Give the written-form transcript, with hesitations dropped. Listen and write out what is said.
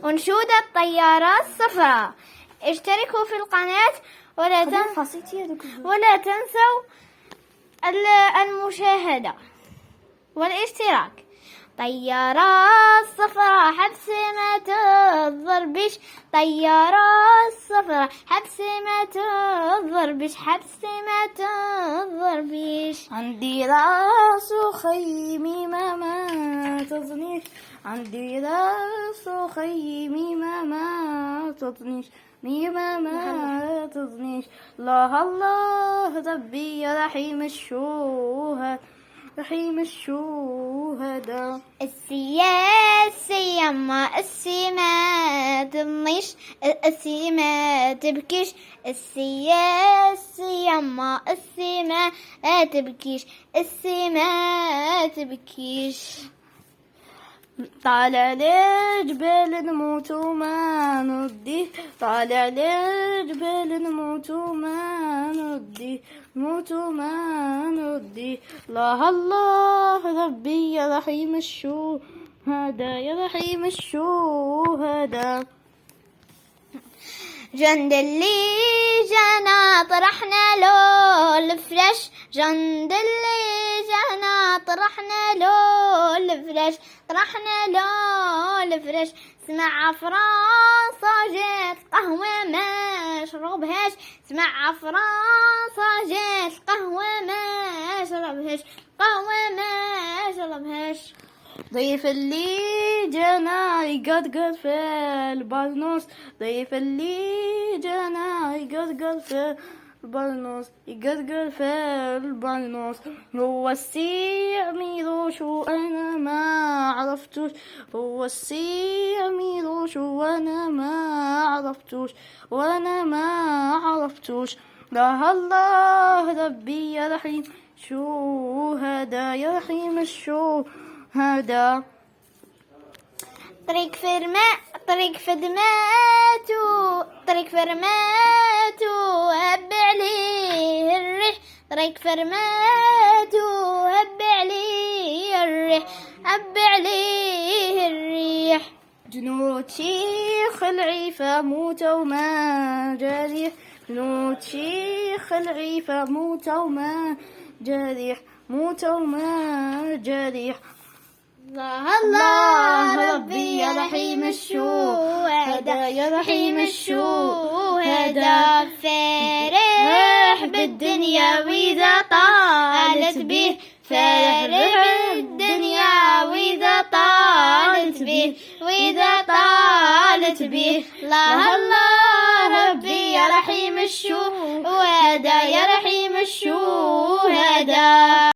أنشود الطيارة الصفراء. اشتركوا في القناة ولا تنسوا المشاهدة والاشتراك. طيارة الصفراء حبسي ما تضربش، طيارة الصفراء حبسي ما تضربش، حبسي ما تضربش. عندي راس خيمي ما تظنيش، عندي راس خيمي ما تظنيش، ما تظنيش. الله الله ربي يا رحيم الشهداء، رحيم الشهداء. السياسي يما السي ما تضنيش، السي ما تبكيش، السياسي يما السي ما تبكيش، السي ما تبكيش. طالع لجبال نموت وما نرديه، طالع لجبال نموت وما نرديه، نموت وما نرديه. الله الله ربي يا رحيم الشهداء، يا رحيم الشهداء. جند اللي جانا طرحنا له الفرش، جند اللي جانا طرحنا له الفرش، طرحنا له الفرش. سمع فرنسا جات قهوة ما شربهاش، سمع فرنسا جات قهوة ما شربهاش، قهوة ما شربهاش. ضيف اللي جانا يقدقد في البرنوس، ضيف اللي جانا يقدقد في البرنوس، يقدقد في البرنوس. هو السيميروش وأنا ما عرفتوش، هو السيميروش وأنا ما عرفتوش، وأنا ما عرفتوش. الله الله ربي يا رحيم الشهداء، يا رحيم الشهداء. طريق فرماء طريق فدماتو، طريق فرماتو هب عليه الريح، طريق فرماتو هب عليه الريح، هب عليه الريح. جنود شيخ العيفة موتوا وما جريح، جنود شيخ العيفة موتوا وما جريح، موتوا وما جريح. الله الله ربي يا رحيم الشهداء، يا رحيم الشهداء. فرح بالدنيا وإذا طالت به، فرح بالدنيا وإذا طالت به، وإذا طالت به. الله الله ربي يا رحيم الشهداء، يا رحيم الشهداء.